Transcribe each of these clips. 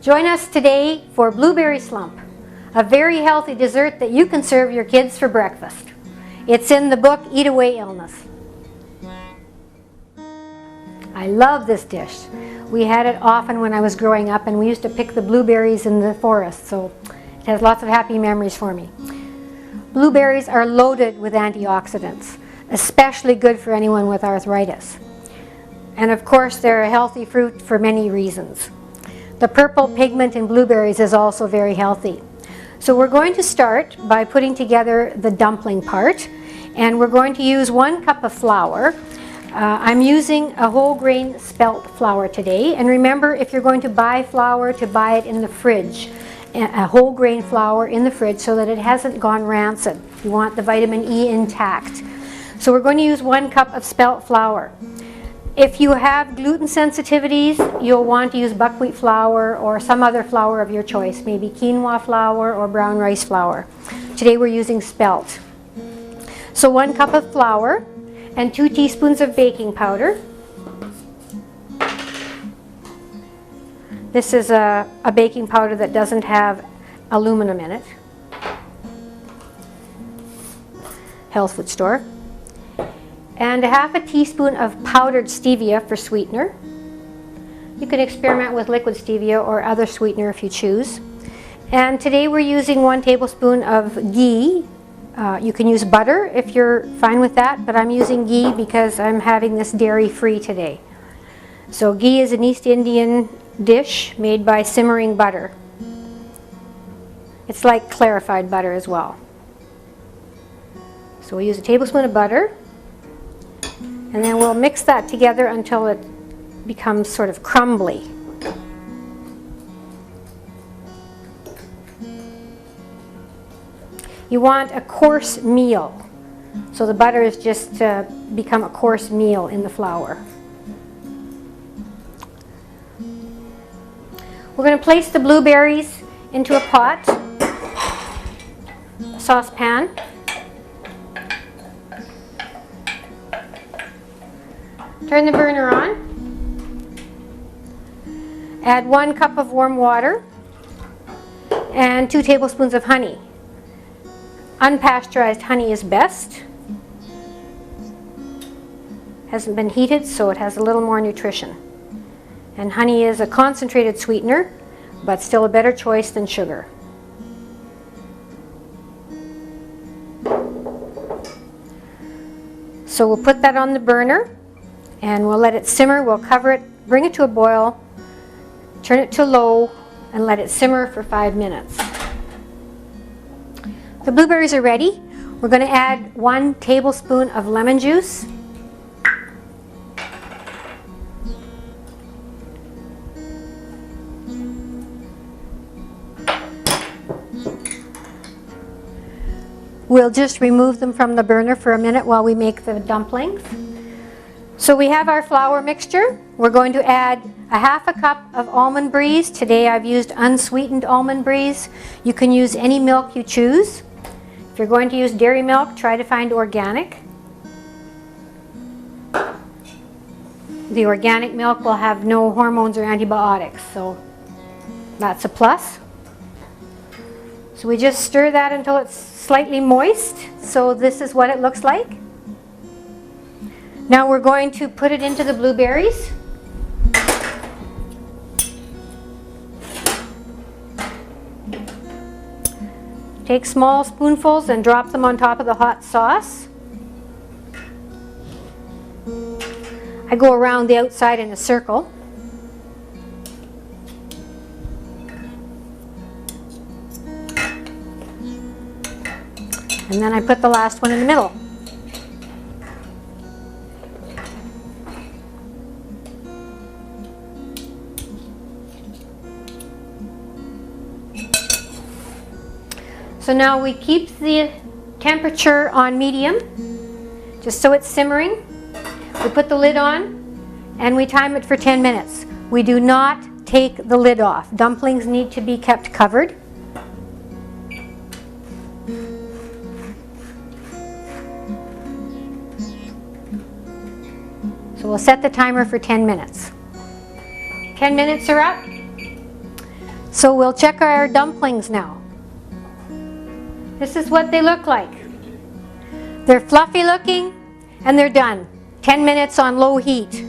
Join us today for Blueberry Slump, a very healthy dessert that you can serve your kids for breakfast. It's in the book Eat Away Illness. I love this dish. We had it often when I was growing up, and we used to pick the blueberries in the forest, so it has lots of happy memories for me. Blueberries are loaded with antioxidants, especially good for anyone with arthritis. And of course, they're a healthy fruit for many reasons. The purple pigment in blueberries is also very healthy. So we're going to start by putting together the dumpling part, and we're going to use 1 cup of flour. I'm using a whole grain spelt flour today, and remember, if you're going to buy flour, to buy it in the fridge, a whole grain flour in the fridge so that it hasn't gone rancid. You want the vitamin E intact. So we're going to use 1 cup of spelt flour. If you have gluten sensitivities, you'll want to use buckwheat flour or some other flour of your choice, maybe quinoa flour or brown rice flour. Today we're using spelt. So 1 cup of flour and 2 teaspoons of baking powder. This is a baking powder that doesn't have aluminum in it. Health food store. And 1/2 teaspoon of powdered stevia for sweetener. You can experiment with liquid stevia or other sweetener if you choose. And today we're using 1 tablespoon of ghee. You can use butter if you're fine with that, but I'm using ghee because I'm having this dairy-free today. So ghee is an East Indian dish made by simmering butter. It's like clarified butter as well. So we use a tablespoon of butter. And then we'll mix that together until it becomes sort of crumbly. You want a coarse meal. So the butter is just to become a coarse meal in the flour. We're going to place the blueberries into a pot, a saucepan. Turn the burner on. Add 1 cup of warm water and 2 tablespoons of honey. Unpasteurized honey is best. Hasn't been heated, so it has a little more nutrition. And honey is a concentrated sweetener, but still a better choice than sugar. So we'll put that on the burner. And we'll let it simmer. We'll cover it, bring it to a boil, turn it to low, and let it simmer for 5 minutes. The blueberries are ready. We're going to add 1 tablespoon of lemon juice. We'll just remove them from the burner for a minute while we make the dumplings. So we have our flour mixture. We're going to add 1/2 cup of almond bries. Today I've used unsweetened almond bries. You can use any milk you choose. If you're going to use dairy milk, try to find organic. The organic milk will have no hormones or antibiotics, so that's a plus. So we just stir that until it's slightly moist. So this is what it looks like. Now we're going to put it into the blueberries. Take small spoonfuls and drop them on top of the hot sauce. I go around the outside in a circle. And then I put the last one in the middle. So now we keep the temperature on medium, just so it's simmering. We put the lid on and we time it for 10 minutes. We do not take the lid off. Dumplings need to be kept covered. We'll set the timer for 10 minutes. 10 minutes are up. So we'll check our dumplings now. This is what they look like. They're fluffy looking and they're done. 10 minutes on low heat.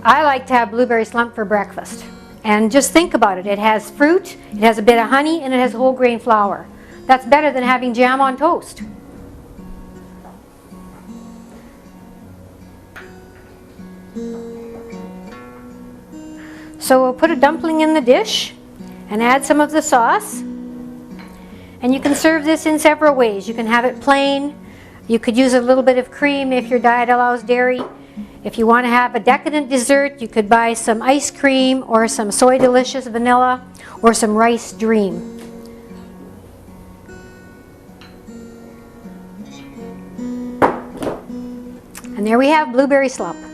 I like to have blueberry slump for breakfast. And just think about it. It has fruit, it has a bit of honey, and it has whole grain flour. That's better than having jam on toast. So we'll put a dumpling in the dish and add some of the sauce. And you can serve this in several ways. You can have it plain. You could use a little bit of cream if your diet allows dairy. If you want to have a decadent dessert, you could buy some ice cream or some Soy Delicious vanilla or some Rice Dream. And there we have blueberry slump.